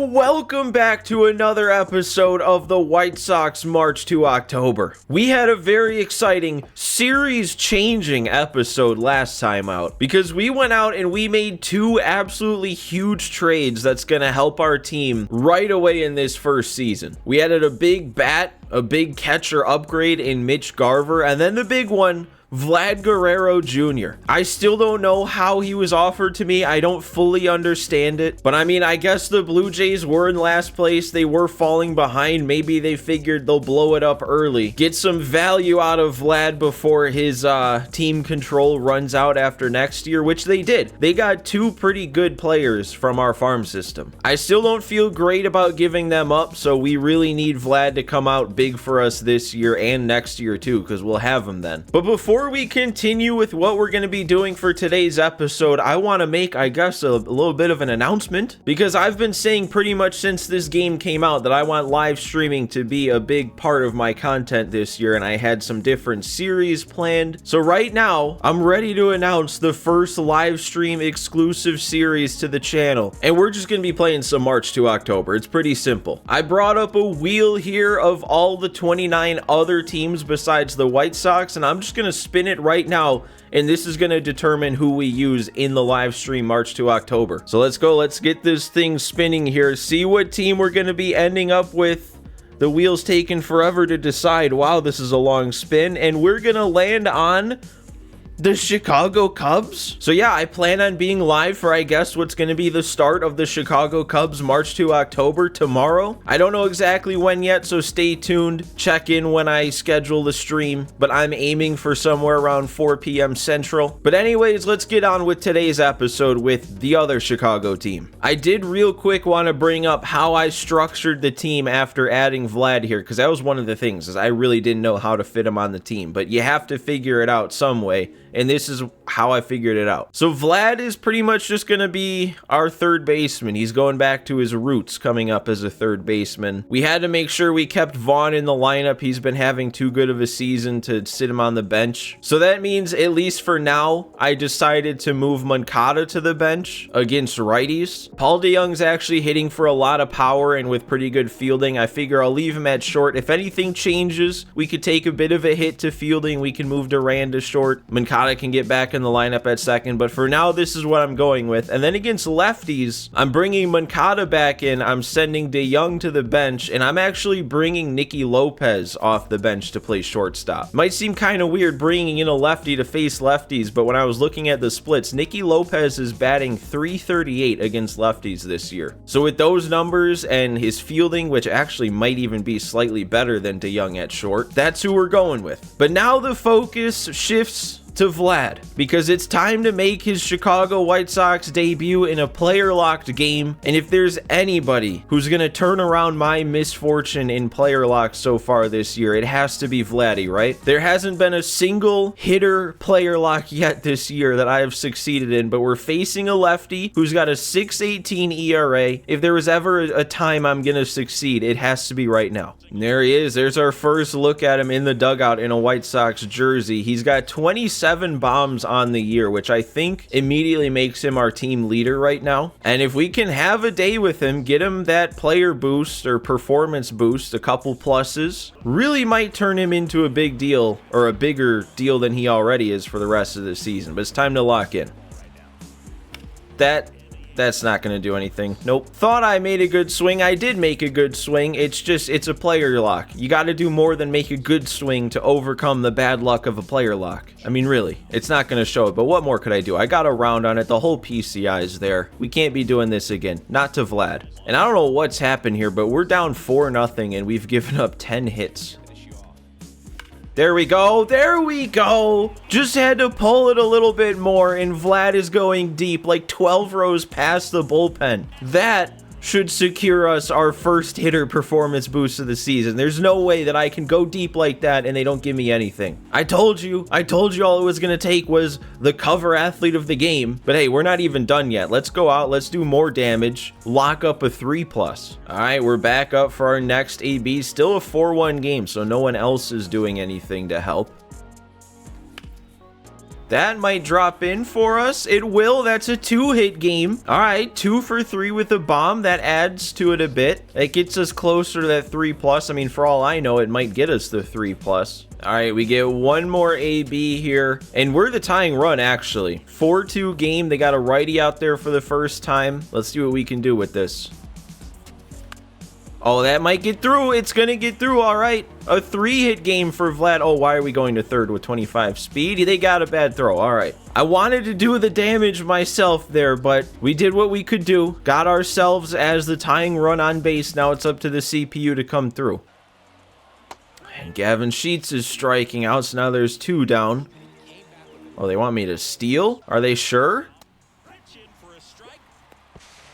welcome back to another episode of the White Sox March to October. We had a very exciting series-changing episode last time out because we went out and we made two absolutely huge trades that's going to help our team right away in this first season. We added a big bat, a big catcher upgrade in Mitch Garver, and then the big one, Vlad Guerrero Jr. I still don't know how he was offered to me. I don't fully understand it. But I mean, I guess the Blue Jays were in last place. They were falling behind. Maybe they figured they'll blow it up early. Get some value out of Vlad before his team control runs out after next year, which they did. They got two pretty good players from our farm system. I still don't feel great about giving them up, so we really need Vlad to come out big for us this year and next year too, because we'll have him then. But before we continue with what we're going to be doing for today's episode, I want to make, I guess, a little bit of an announcement, because I've been saying pretty much since this game came out that I want live streaming to be a big part of my content this year, and I had some different series planned. So right now, I'm ready to announce the first live stream exclusive series to the channel, and we're just going to be playing some March to October. It's pretty simple. I brought up a wheel here of all the 29 other teams besides the White Sox, and I'm just going to spin it right now, and this is going to determine who we use in the live stream March to October. So let's go. Let's get this thing spinning here. See what team we're going to be ending up with. The wheel's taking forever to decide. Wow, this is a long spin, and we're going to land on the Chicago Cubs. So yeah, I plan on being live for, I guess, what's going to be the start of the Chicago Cubs March to October tomorrow. I don't know exactly when yet, so stay tuned. Check in when I schedule the stream, but I'm aiming for somewhere around 4 p.m. Central. But anyways, let's get on with today's episode with the other Chicago team. I did real quick want to bring up how I structured the team after adding Vlad here, because that was one of the things, is I really didn't know how to fit him on the team, but you have to figure it out some way. And this is how I figured it out. So Vlad is pretty much just going to be our third baseman. He's going back to his roots coming up as a third baseman. We had to make sure we kept Vaughn in the lineup. He's been having too good of a season to sit him on the bench. So that means, at least for now, I decided to move Moncada to the bench against righties. Paul DeYoung's actually hitting for a lot of power and with pretty good fielding. I figure I'll leave him at short. If anything changes, we could take a bit of a hit to fielding. We can move Duran to short. Moncada can get back in the lineup at second, but for now, this is what I'm going with. And then against lefties, I'm bringing Moncada back in, I'm sending DeYoung to the bench, and I'm actually bringing Nicky Lopez off the bench to play shortstop. Might seem kind of weird bringing in a lefty to face lefties, but when I was looking at the splits, Nicky Lopez is batting .338 against lefties this year. So with those numbers and his fielding, which actually might even be slightly better than DeYoung at short, that's who we're going with. But now the focus shifts to Vlad, because it's time to make his Chicago White Sox debut in a player-locked game, and if there's anybody who's going to turn around my misfortune in player lock so far this year, it has to be Vladdy, right? There hasn't been a single hitter player lock yet this year that I have succeeded in, but we're facing a lefty who's got a 6.18 ERA. If there was ever a time I'm going to succeed, it has to be right now. And there he is. There's our first look at him in the dugout in a White Sox jersey. He's got 27 bombs on the year, which I think immediately makes him our team leader right now. And if we can have a day with him, get him that player boost or performance boost, a couple pluses, really might turn him into a big deal, or a bigger deal than he already is for the rest of the season. But it's time to lock in. That's not going to do anything. Nope. Thought I made a good swing. I did make a good swing. It's just, it's a player lock. You got to do more than make a good swing to overcome the bad luck of a player lock. I mean, really, it's not going to show it, but what more could I do? I got a round on it. The whole PCI is there. We can't be doing this again. Not to Vlad. And I don't know what's happened here, but we're down 4-0 and we've given up 10 hits. There we go. There we go. Just had to pull it a little bit more, and Vlad is going deep, like 12 rows past the bullpen. That should secure us our first hitter performance boost of the season. There's no way that I can go deep like that and they don't give me anything. I told you all it was going to take was the cover athlete of the game. But hey, we're not even done yet. Let's go out. Let's do more damage. Lock up a 3+. All right, we're back up for our next AB. Still a 4-1 game, so no one else is doing anything to help. That might drop in for us. It will. That's a 2-hit game. All right, 2 for 3 with a bomb. That adds to it a bit. It gets us closer to that 3+. I mean, for all I know, it might get us the 3+. All right, we get one more AB here, and we're the tying run, actually. 4-2 game. They got a righty out there for the first time. Let's see what we can do with this. Oh, that might get through. It's going to get through. All right. A 3-hit game for Vlad. Oh, why are we going to third with 25 speed? They got a bad throw. All right. I wanted to do the damage myself there, but we did what we could do. Got ourselves as the tying run on base. Now it's up to the CPU to come through. And Gavin Sheets is striking out, so now there's 2 down. Oh, they want me to steal? Are they sure?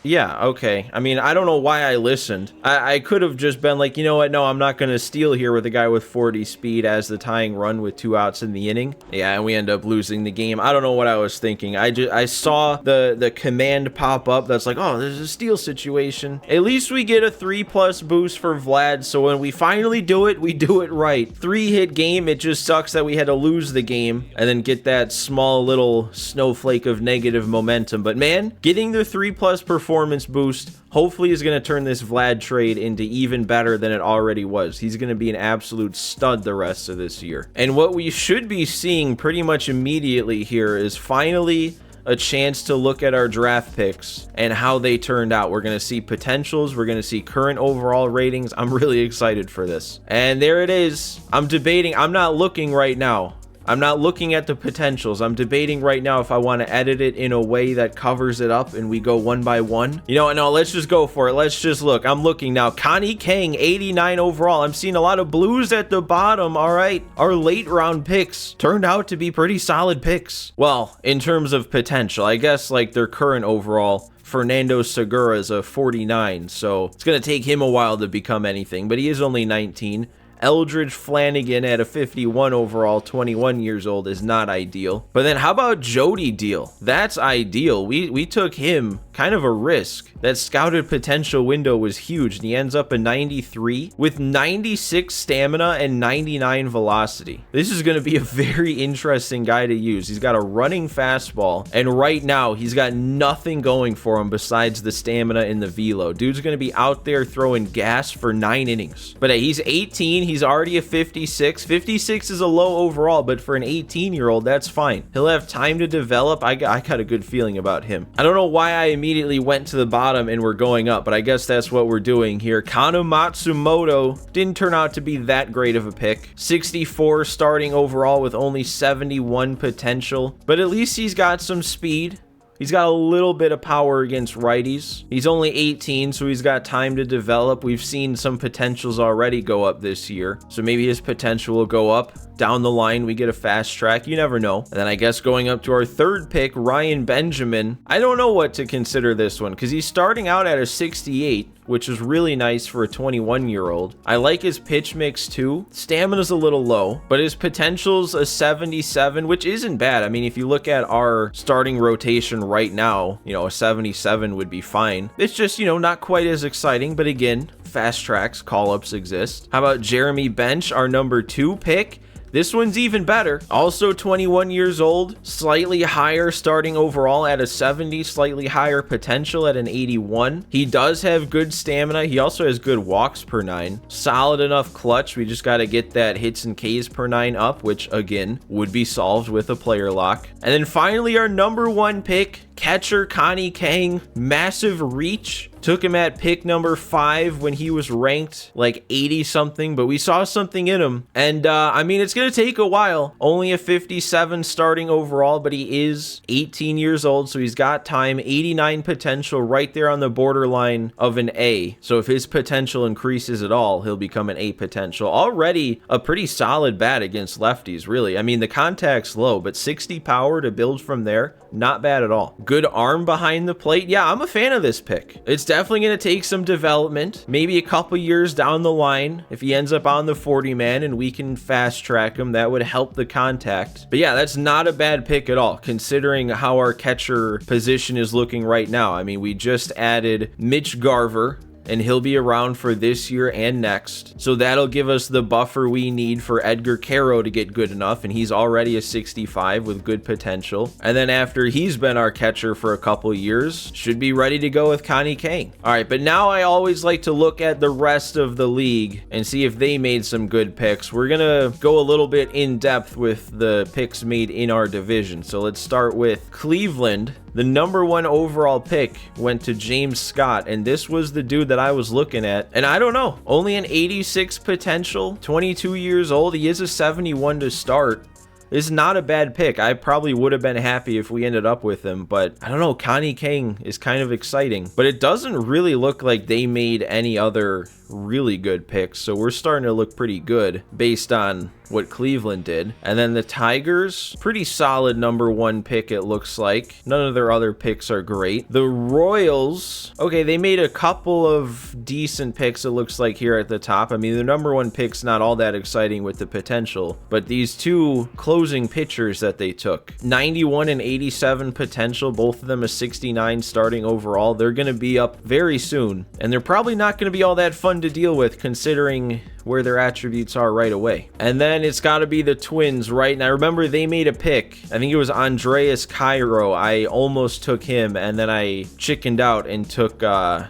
Yeah, okay. I mean, I don't know why I listened. I could have just been like, you know what? No, I'm not going to steal here with a guy with 40 speed as the tying run with 2 outs in the inning. Yeah, and we end up losing the game. I don't know what I was thinking. I saw the command pop up that's like, oh, there's a steal situation. At least we get a 3+ boost for Vlad, so when we finally do it, we do it right. 3-hit game. It just sucks that we had to lose the game and then get that small little snowflake of negative momentum. But man, getting the 3+ performance boost hopefully is going to turn this Vlad trade into even better than it already was. He's going to be an absolute stud the rest of this year. And what we should be seeing pretty much immediately here is finally a chance to look at our draft picks and how they turned out. We're going to see potentials. We're going to see current overall ratings. I'm really excited for this. And there it is. I'm debating. I'm not looking right now. I'm not looking at the potentials. I'm debating right now if I want to edit it in a way that covers it up and we go one by one. You know what? No, let's just go for it. Let's just look. I'm looking now. Connie Kang, 89 overall. I'm seeing a lot of blues at the bottom. All right. Our late round picks turned out to be pretty solid picks. Well, in terms of potential, I guess like their current overall, Fernando Segura is a 49. So it's going to take him a while to become anything, but he is only 19. Eldridge Flanagan at a 51 overall, 21 years old, is not ideal. But then how about Jody Deal? That's ideal. We took him, kind of a risk. That scouted potential window was huge, and he ends up a 93 with 96 stamina and 99 velocity. This is going to be a very interesting guy to use. He's got a running fastball, and right now he's got nothing going for him besides the stamina and the velo. Dude's going to be out there throwing gas for 9 innings. But hey, he's 18. He's already a 56. 56 is a low overall, but for an 18-year-old, that's fine. He'll have time to develop. I got a good feeling about him. I don't know why I immediately went to the bottom and we're going up, but I guess that's what we're doing here. Kano Matsumoto didn't turn out to be that great of a pick. 64 starting overall with only 71 potential, but at least he's got some speed. He's got a little bit of power against righties. He's only 18, so he's got time to develop. We've seen some potentials already go up this year, so maybe his potential will go up. Down the line, we get a fast track. You never know. And then I guess going up to our third pick, Ryan Benjamin. I don't know what to consider this one because he's starting out at a 68, which is really nice for a 21-year-old. I like his pitch mix too. Stamina's a little low, but his potential's a 77, which isn't bad. I mean, if you look at our starting rotation right now, you know, a 77 would be fine. It's just, you know, not quite as exciting, but again, fast tracks, call-ups exist. How about Jeremy Bench, our number 2 pick? This one's even better. Also 21 years old, slightly higher starting overall at a 70, slightly higher potential at an 81. He does have good stamina. He also has good walks per 9. Solid enough clutch. We just got to get that hits and Ks per 9 up, which again would be solved with a player lock. And then finally our number 1 pick, catcher Connie Kang, massive reach. Took him at pick number 5 when he was ranked like 80 something, but we saw something in him. And I mean, it's going to take a while. Only a 57 starting overall, but he is 18 years old, so he's got time. 89 potential, right there on the borderline of an A. So if his potential increases at all, he'll become an A potential. Already a pretty solid bat against lefties, really. I mean, the contact's low, but 60 power to build from there, not bad at all. Good arm behind the plate. Yeah, I'm a fan of this pick. It's definitely going to take some development. Maybe a couple years down the line, if he ends up on the 40-man and we can fast track him, that would help the contact. But yeah, that's not a bad pick at all, considering how our catcher position is looking right now. I mean, we just added Mitch Garver and he'll be around for this year and next. So that'll give us the buffer we need for Edgar Quero to get good enough, and he's already a 65 with good potential. And then after he's been our catcher for a couple years, should be ready to go with Connie Kang. All right, but now I always like to look at the rest of the league and see if they made some good picks. We're gonna go a little bit in depth with the picks made in our division. So let's start with Cleveland. The #1 overall pick went to James Scott, and this was the dude that I was looking at. And I don't know, only an 86 potential, 22 years old. He is a 71 to start. This is not a bad pick. I probably would have been happy if we ended up with him, but I don't know, Connie Kang is kind of exciting. But it doesn't really look like they made any other really good picks, so we're starting to look pretty good based on what Cleveland did. And then the Tigers, pretty solid #1 pick it looks like. None of their other picks are great. The Royals, okay, they made a couple of decent picks it looks like here at the top. I mean, the #1 pick's not all that exciting with the potential, but these two closing pitchers that they took, 91 and 87 potential, both of them a 69 starting overall. They're going to be up very soon, and they're probably not going to be all that fun to deal with considering where their attributes are right away. And then it's got to be the Twins, right? And I remember they made a pick. I think it was Andreas Cairo. I almost took him, and then I chickened out and took,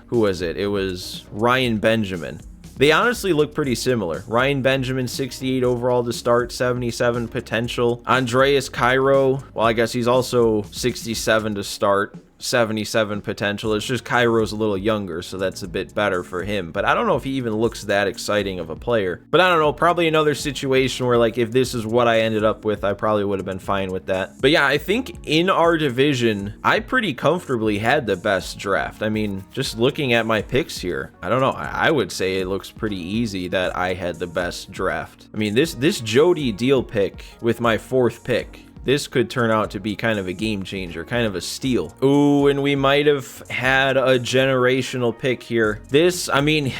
who was it? It was Ryan Benjamin. They honestly look pretty similar. Ryan Benjamin, 68 overall to start, 77 potential. Andreas Cairo, well, I guess he's also 67 to start, 77 potential. It's just Cairo's a little younger, so that's a bit better for him. But I don't know if he even looks that exciting of a player. But I don't know, probably another situation where, like, if this is what I ended up with, I probably would have been fine with that. But yeah, I think in our division, I pretty comfortably had the best draft. I mean, just looking at my picks here, I don't know, I would say it looks pretty easy that I had the best draft. I mean, this Jody Deal pick with my 4th pick, this could turn out to be kind of a game changer, kind of a steal. Ooh, and we might have had a generational pick here. This, I mean,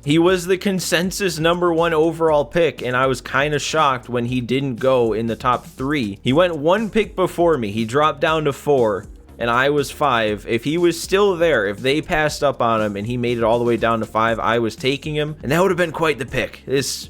he was the consensus #1 overall pick, and I was kind of shocked when he didn't go in the top 3. He went 1 pick before me. He dropped down to 4. And I was 5. If he was still there, if they passed up on him and he made it all the way down to 5, I was taking him, and that would have been quite the pick.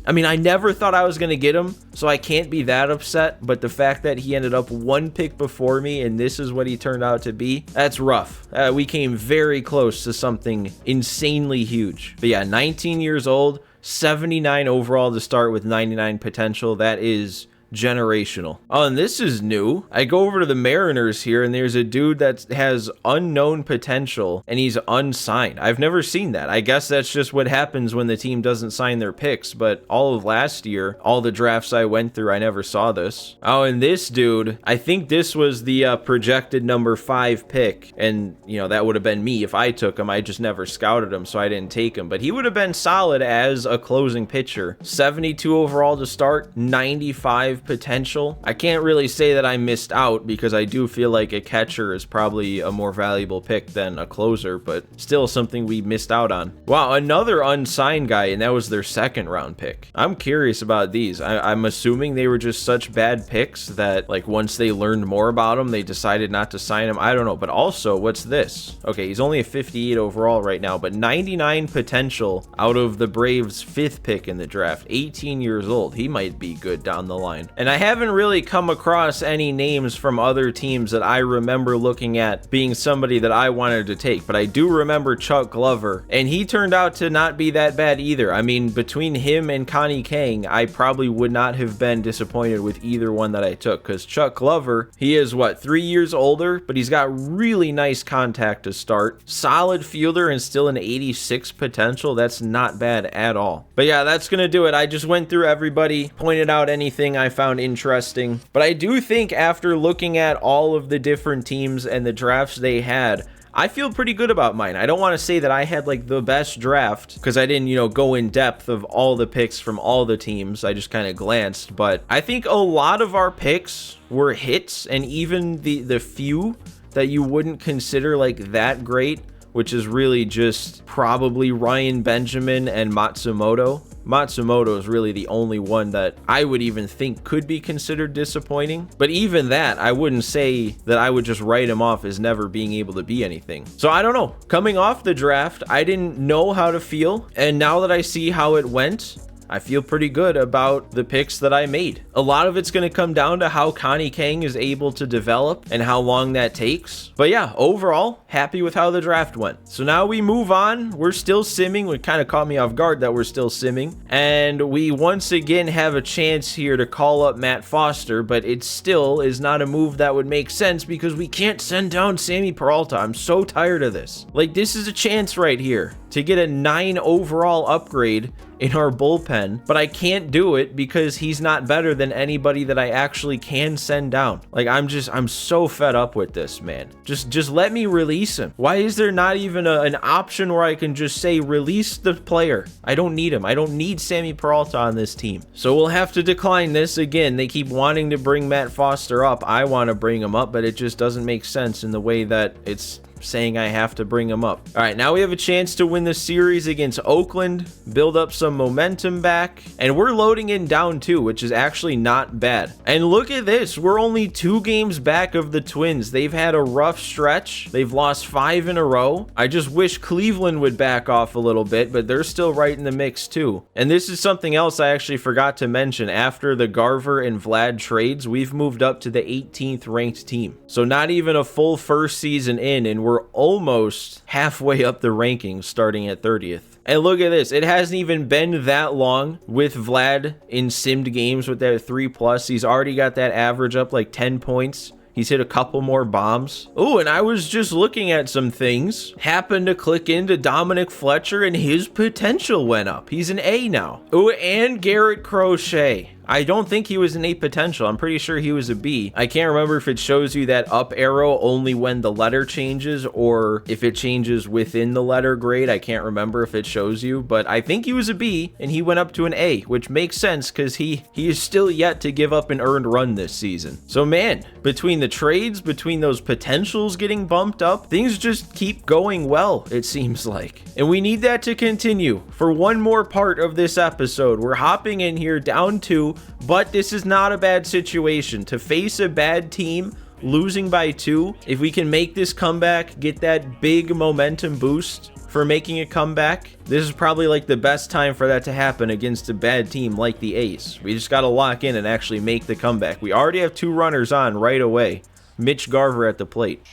I mean, I never thought I was going to get him, so I can't be that upset, but the fact that he ended up 1 pick before me and this is what he turned out to be, that's rough. We came very close to something insanely huge. But yeah, 19 years old, 79 overall to start with 99 potential. That is generational. Oh, and this is new. I go over to the Mariners here, and there's a dude that has unknown potential, and he's unsigned. I've never seen that. I guess that's just what happens when the team doesn't sign their picks, but all of last year, all the drafts I went through, I never saw this. Oh, and this dude, I think this was the projected #5 pick, and, you know, that would have been me if I took him. I just never scouted him, so I didn't take him, but he would have been solid as a closing pitcher. 72 overall to start, 95 potential. I can't really say that I missed out because I do feel like a catcher is probably a more valuable pick than a closer, but still something we missed out on. Wow, another unsigned guy, and that was their 2nd round pick. I'm curious about these. I'm assuming they were just such bad picks that, like, once they learned more about them, they decided not to sign him. I don't know, but also, what's this? Okay, he's only a 58 overall right now, but 99 potential out of the Braves' 5th pick in the draft. 18 years old. He might be good down the line. And I haven't really come across any names from other teams that I remember looking at being somebody that I wanted to take, but I do remember Chuck Glover, and he turned out to not be that bad either. I mean, between him and Connie Kang, I probably would not have been disappointed with either one that I took, because Chuck Glover, he is, what, 3 years older, but he's got really nice contact to start. Solid fielder and still an 86 potential. That's not bad at all. But yeah, that's gonna do it. I just went through everybody, pointed out anything I found interesting, but I do think after looking at all of the different teams and the drafts they had, I feel pretty good about mine. I don't want to say that I had like the best draft because I didn't, you know, go in depth of all the picks from all the teams. I just kind of glanced, but I think a lot of our picks were hits, and even the few that you wouldn't consider like that great which is really just probably Ryan Benjamin and Matsumoto. Matsumoto is really the only one that I would even think could be considered disappointing. But even that, I wouldn't say that I would just write him off as never being able to be anything. So I don't know. Coming off the draft, I didn't know how to feel. And now that I see how it went, I feel pretty good about the picks that I made. A lot of it's going to come down to how Connie Kang is able to develop and how long that takes. But yeah, overall, happy with how the draft went. So now we move on. We're still simming. It kind of caught me off guard that we're still simming. And we once again have a chance here to call up Matt Foster, but it still is not a move that would make sense because we can't send down Sammy Peralta. I'm so tired of this. Like, this is a chance right here to get a 9 overall upgrade in our bullpen, but I can't do it because he's not better than anybody that I actually can send down. Like, I'm so fed up with this, man. Just let me release him. Why is there not even an option where I can just say release the player? I don't need him. I don't need Sammy Peralta on this team. So we'll have to decline this again. They keep wanting to bring Matt Foster up. I want to bring him up, but it just doesn't make sense in the way that it's saying I have to bring him up. All right, now we have a chance to win the series against Oakland, build up some momentum back, and we're loading in down 2, which is actually not bad. And look at this, we're only 2 games back of the Twins. They've had a rough stretch. They've lost 5 in a row. I just wish Cleveland would back off a little bit, but they're still right in the mix too. And this is something else I actually forgot to mention. After the Garver and Vlad trades, we've moved up to the 18th ranked team. So not even a full first season in, and we're almost halfway up the rankings starting at 30th. And look at this. It hasn't even been that long with Vlad in simmed games with that 3+. He's already got that average up like 10 points. He's hit a couple more bombs. Oh, and I was just looking at some things. Happened to click into Dominic Fletcher and his potential went up. He's an A now. Oh, and Garrett Crochet. I don't think he was an A potential. I'm pretty sure he was a B. I can't remember if it shows you that up arrow only when the letter changes or if it changes within the letter grade. I can't remember if it shows you, but I think he was a B and he went up to an A, which makes sense because he is still yet to give up an earned run this season. So man, between the trades, between those potentials getting bumped up, things just keep going well, it seems like. And we need that to continue for one more part of this episode. We're hopping in here down 2, but this is not a bad situation. To face a bad team, losing by 2, if we can make this comeback, get that big momentum boost for making a comeback, this is probably like the best time for that to happen against a bad team like the A's. We just got to lock in and actually make the comeback. We already have 2 runners on right away. Mitch Garver at the plate.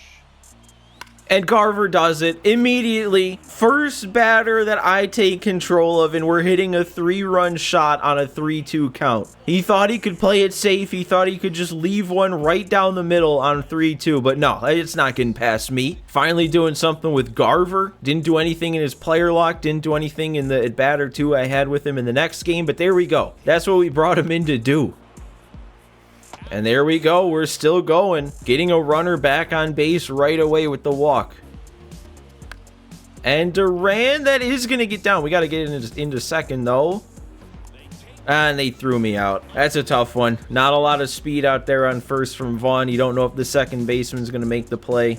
And Garver does it immediately. First batter that I take control of, and we're hitting a 3-run shot on a 3-2 count. He thought he could play it safe. He thought he could just leave one right down the middle on 3-2, but no, it's not getting past me. Finally doing something with Garver. Didn't do anything in his player lock. Didn't do anything in the at bat or 2 I had with him in the next game, but there we go. That's what we brought him in to do. And there we go, we're still going. Getting a runner back on base right away with the walk. And Duran, that is going to get down. We got to get into second, though. And they threw me out. That's a tough one. Not a lot of speed out there on first from Vaughn. You don't know if the second baseman's going to make the play.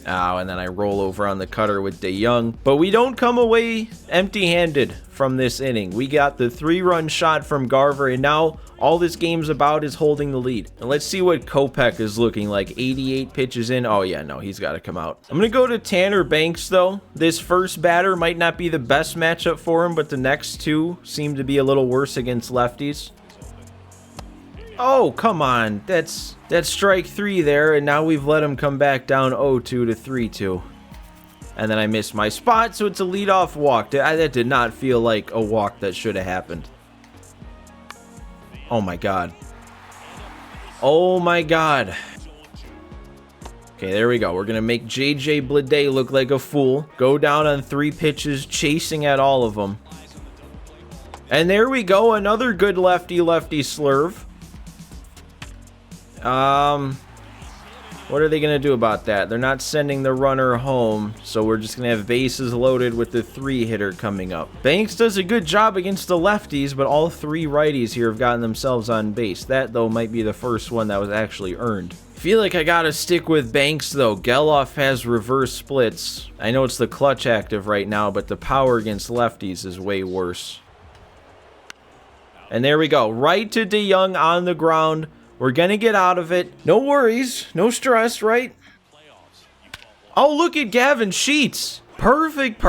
Oh, and then I roll over on the cutter with DeYoung. But we don't come away empty-handed from this inning. We got the 3-run shot from Garver, and now all this game's about is holding the lead. And let's see what Kopech is looking like. 88 pitches in. Oh, yeah, no, he's got to come out. I'm going to go to Tanner Banks, though. This first batter might not be the best matchup for him, but the next 2 seem to be a little worse against lefties. Oh, come on. That's strike 3 there, and now we've let him come back down 0-2 to 3-2. And then I missed my spot, so it's a leadoff walk. That did not feel like a walk that should have happened. Oh, my God. Oh, my God. Okay, there we go. We're going to make J.J. Bleday look like a fool. Go down on 3 pitches, chasing at all of them. And there we go. Another good lefty-lefty slurve. What are they going to do about that? They're not sending the runner home, so we're just going to have bases loaded with the 3-hitter coming up. Banks does a good job against the lefties, but all 3 righties here have gotten themselves on base. That, though, might be the first one that was actually earned. feel like I gotta stick with Banks though. Geloff has reverse splits. I know it's the clutch active right now, but the power against lefties is way worse. And there we go. Right to DeYoung on the ground. We're gonna get out of it. No worries. No stress, right? Oh, look at Gavin Sheets. Perfect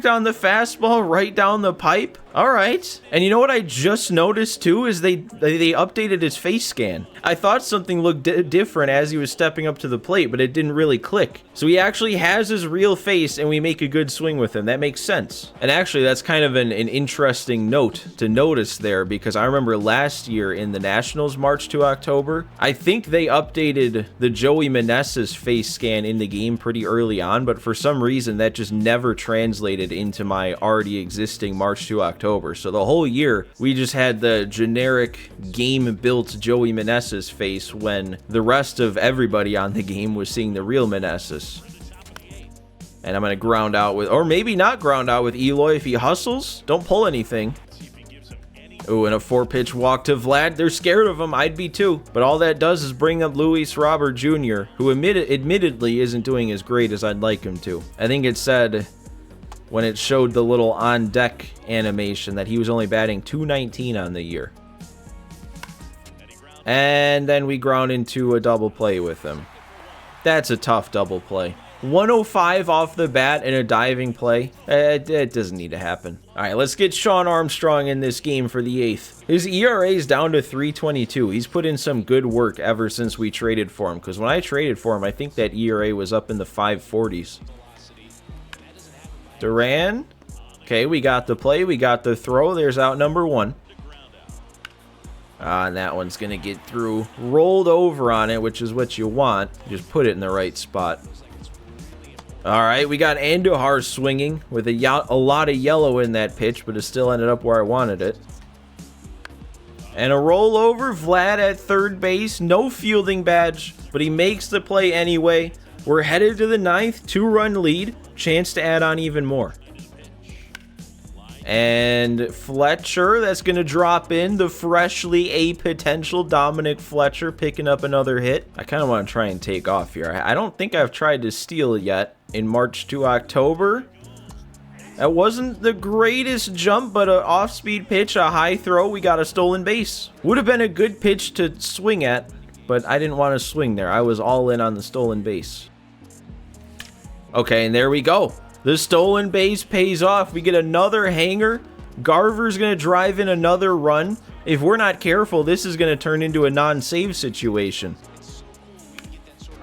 on the fastball right down the pipe. All right. And you know what I just noticed too is they updated his face scan. I thought something looked different as he was stepping up to the plate, but it didn't really click. So he actually has his real face and we make a good swing with him. That makes sense. And actually that's kind of an interesting note to notice there, because I remember last year in the Nationals March to October, I think they updated the Joey Meneses face scan in the game pretty early on, but for some reason that just never translated into my already existing March to October. So the whole year we just had the generic game built Joey Meneses face when the rest of everybody on the game was seeing the real Meneses. And I'm gonna ground out with, or maybe not ground out with Eloy if he hustles. Don't pull anything. Ooh, and a 4-pitch walk to Vlad. They're scared of him. I'd be too. But all that does is bring up Luis Robert Jr., who admittedly isn't doing as great as I'd like him to. I think it said when it showed the little on deck animation that he was only batting .219 on the year. And then we ground into a double play with him. That's a tough double play. 105 off the bat and a diving play. It doesn't need to happen. All right, let's get Sean Armstrong in this game for the 8th. His ERA is down to 3.22. He's put in some good work ever since we traded for him, because when I traded for him, I think that ERA was up in the 540s. Duran. Okay, we got the play. We got the throw. There's out number 1. And that one's going to get through. Rolled over on it, which is what you want. Just put it in the right spot. All right, we got Andujar swinging with a lot of yellow in that pitch, but it still ended up where I wanted it. And a rollover. Vlad at third base. No fielding badge, but he makes the play anyway. We're headed to the 9th. 2-run lead. Chance to add on even more. And Fletcher, that's going to drop in. The freshly a potential Dominic Fletcher picking up another hit. I kind of want to try and take off here. I don't think I've tried to steal yet in March to October. That wasn't the greatest jump, but an off-speed pitch, a high throw. We got a stolen base. Would have been a good pitch to swing at, but I didn't want to swing there. I was all in on the stolen base. Okay, and there we go. The stolen base pays off. We get another hanger. Garver's going to drive in another run. If we're not careful, this is going to turn into a non-save situation.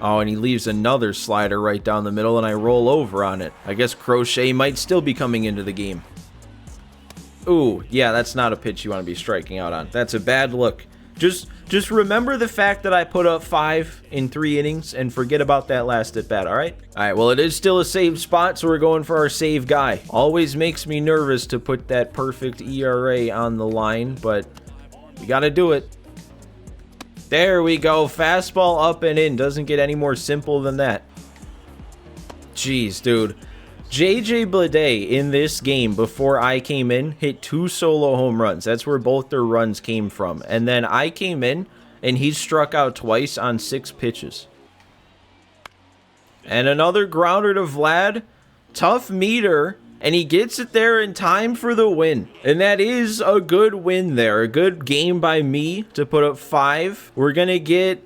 Oh, and he leaves another slider right down the middle, and I roll over on it. I guess Crochet might still be coming into the game. Ooh, yeah, that's not a pitch you want to be striking out on. That's a bad look. Just remember the fact that I put up 5 in 3 innings and forget about that last at bat, all right? All right, well, it is still a save spot, so we're going for our save guy. Always makes me nervous to put that perfect ERA on the line, but we got to do it. There we go. Fastball up and in. Doesn't get any more simple than that. Jeez, dude. JJ Bleday in this game before I came in hit 2 solo home runs. That's where both their runs came from. And then I came in and he struck out twice on 6 pitches. And another grounder to Vlad. Tough meter. And he gets it there in time for the win. And that is a good win there. A good game by me to put up 5. We're going to get...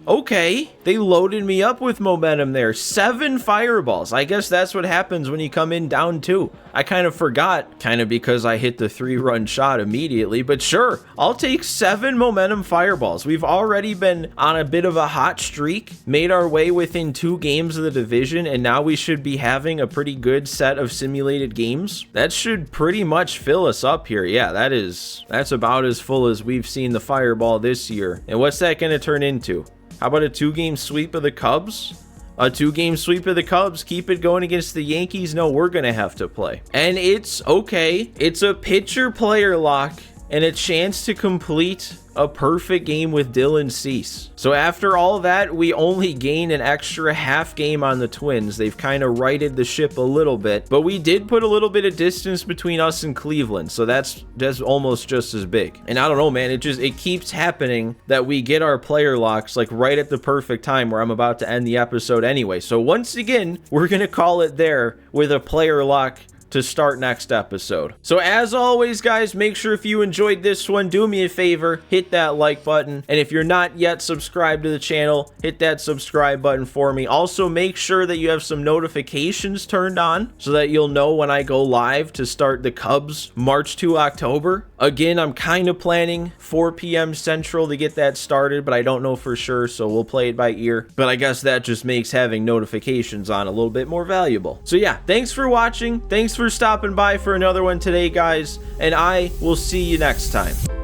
Okay, they loaded me up with momentum there. 7 fireballs. I guess that's what happens when you come in down 2. I kind of forgot, kind of because I hit the 3-run shot immediately, but sure, I'll take 7 momentum fireballs. We've already been on a bit of a hot streak, made our way within 2 games of the division, and now we should be having a pretty good set of simulated games. That should pretty much fill us up here. Yeah, that's about as full as we've seen the fireball this year. And what's that going to turn into? How about a 2-game sweep of the Cubs? A 2-game sweep of the Cubs. Keep it going against the Yankees. No, we're going to have to play. And it's okay. It's a pitcher-player lock and a chance to complete a perfect game with Dylan Cease. So after all that, we only gain an extra half game on the Twins. They've kind of righted the ship a little bit, but we did put a little bit of distance between us and Cleveland, so that's almost just as big. And I don't know, man, it keeps happening that we get our player locks like right at the perfect time where I'm about to end the episode anyway. So once again, we're gonna call it there with a player lock to start next episode. So as always, guys, make sure if you enjoyed this one, do me a favor, hit that like button, and if you're not yet subscribed to the channel, hit that subscribe button for me. Also, make sure that you have some notifications turned on so that you'll know when I go live to start the Cubs March to October. Again, I'm kind of planning 4 p.m. Central to get that started, but I don't know for sure, so we'll play it by ear. But I guess that just makes having notifications on a little bit more valuable. So yeah, thanks for watching. Thanks for stopping by for another one today, guys, and I will see you next time.